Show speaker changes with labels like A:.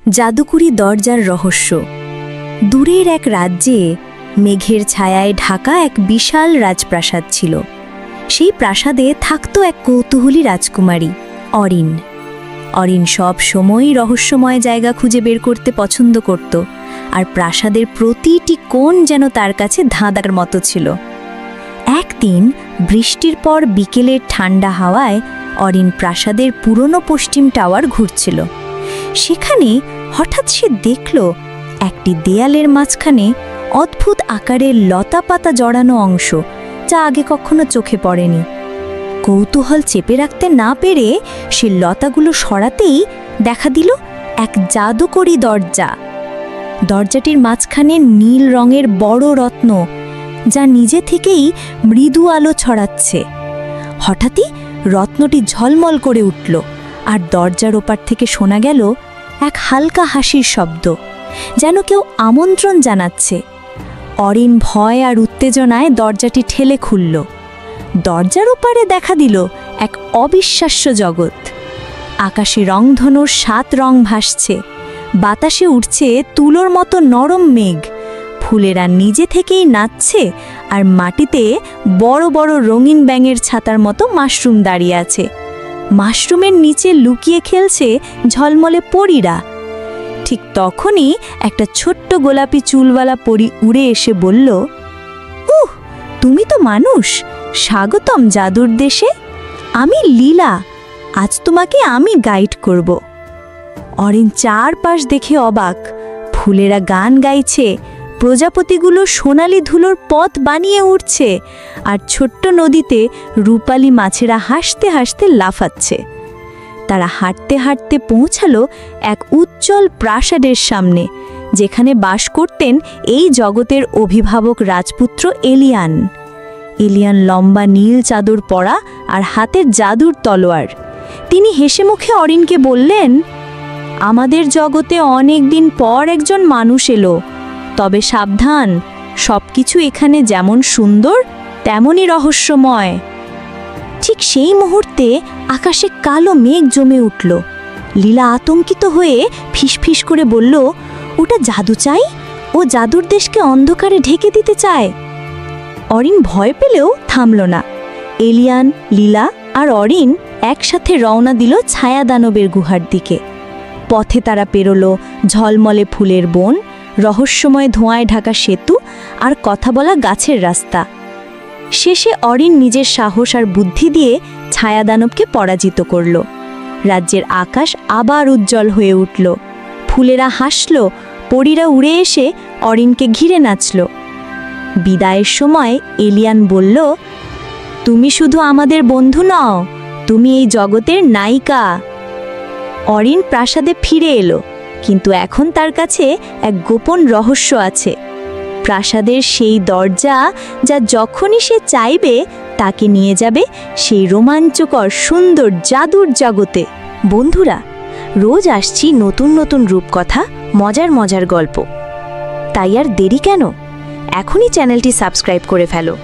A: জাদুকরি দরজার রহস্য। দূরের এক রাজ্যে মেঘের ছায়ায় ঢাকা এক বিশাল রাজপ্রাসাদ ছিল। সেই প্রাসাদে থাকত এক কৌতূহলী রাজকুমারী অরিন। অরিন সব সময়ই রহস্যময় জায়গা খুঁজে বের করতে পছন্দ করত, আর প্রাসাদের প্রতিটি কোণ যেন তার কাছে ধাঁধার মতো ছিল। একদিন বৃষ্টির পর বিকেলের ঠান্ডা হাওয়ায় অরিন প্রাসাদের পুরনো পশ্চিম টাওয়ার ঘুরছিল। সেখানে হঠাৎ সে দেখল একটি দেয়ালের মাঝখানে অদ্ভুত আকারের লতা পাতা জড়ানো অংশ, যা আগে কখনো চোখে পড়েনি। কৌতূহল চেপে রাখতে না পেরে সে লতাগুলো সরাতেই দেখা দিল এক জাদুকরি দরজা। দরজাটির মাঝখানে নীল রঙের বড় রত্ন, যা নিজে থেকেই মৃদু আলো ছড়াচ্ছে। হঠাৎই রত্নটি ঝলমল করে উঠল, আর দরজার ওপার থেকে শোনা গেল এক হালকা হাসির শব্দ, যেন কেউ আমন্ত্রণ জানাচ্ছে। অরিন ভয় আর উত্তেজনায় দরজাটি ঠেলে খুলল। দরজার ওপারে দেখা দিল এক অবিশ্বাস্য জগৎ। আকাশে রংধনুর 7 রং ভাসছে, বাতাসে উঠছে তুলোর মতো নরম মেঘ, ফুলেরা নিজে থেকেই নাচছে, আর মাটিতে বড় বড় রঙিন ব্যাঙের ছাতার মতো মাশরুম দাঁড়িয়ে আছে। মাশরুমের নিচে লুকিয়ে খেলছে ঝলমলে পরীরা। ঠিক তখনই একটা ছোট্ট গোলাপি চুলওয়ালা পরী উড়ে এসে বলল, উহ, তুমি তো মানুষ! স্বাগতম জাদুর দেশে। আমি লীলা, আজ তোমাকে আমি গাইড করব। অরিন চারপাশ দেখে অবাক। ফুলেরা গান গাইছে, প্রজাপতিগুলো সোনালি ধুলোর পথ বানিয়ে উঠছে, আর ছোট্ট নদীতে রূপালী মাছেরা হাসতে হাসতে লাফাচ্ছে। তারা হাঁটতে হাঁটতে পৌঁছালো এক উজ্জ্বল প্রাসাদের সামনে, যেখানে বাস করতেন এই জগতের অভিভাবক রাজপুত্র এলিয়ান। এলিয়ান লম্বা নীল চাদর পরা আর হাতে জাদুর তলোয়ার। তিনি হেসে মুখে অরিনকে বললেন, আমাদের জগতে অনেক দিন পর একজন মানুষ এলো, তবে সাবধান, সবকিছু এখানে যেমন সুন্দর তেমনই রহস্যময়। ঠিক সেই মুহূর্তে আকাশে কালো মেঘ জমে উঠল। লীলা আতঙ্কিত হয়ে ফিসফিস করে বলল, ওটা জাদু চাই, ও জাদুর দেশকে অন্ধকারে ঢেকে দিতে চায়। অরিন ভয় পেলেও থামল না। এলিয়ান, লীলা আর অরিন একসাথে রওনা দিল ছায়া দানবের গুহার দিকে। পথে তারা পেরোলো ঝলমলে ফুলের বন, রহস্যময় ধোঁয়ায় ঢাকা সেতু আর কথা বলা গাছের রাস্তা। শেষে অরিন নিজের সাহস আর বুদ্ধি দিয়ে ছায়া দানবকে পরাজিত করল। রাজ্যের আকাশ আবার উজ্জ্বল হয়ে উঠল। ফুলেরা হাসল, পরীরা উড়ে এসে অরিনকে ঘিরে নাচল। বিদায়ের সময় এলিয়ান বলল, তুমি শুধু আমাদের বন্ধু নও, তুমি এই জগতের নায়িকা। অরিন প্রাসাদে ফিরে এলো, কিন্তু এখন তার কাছে এক গোপন রহস্য আছে। প্রাসাদের সেই দরজা, যা যখনই সে চাইবে তাকে নিয়ে যাবে সেই রোমাঞ্চকর সুন্দর জাদুর জগতে। বন্ধুরা, রোজ আসছি নতুন নতুন রূপকথা, মজার মজার গল্প। তাই আর দেরি কেন? এখনই চ্যানেলটি সাবস্ক্রাইব করে ফেলো।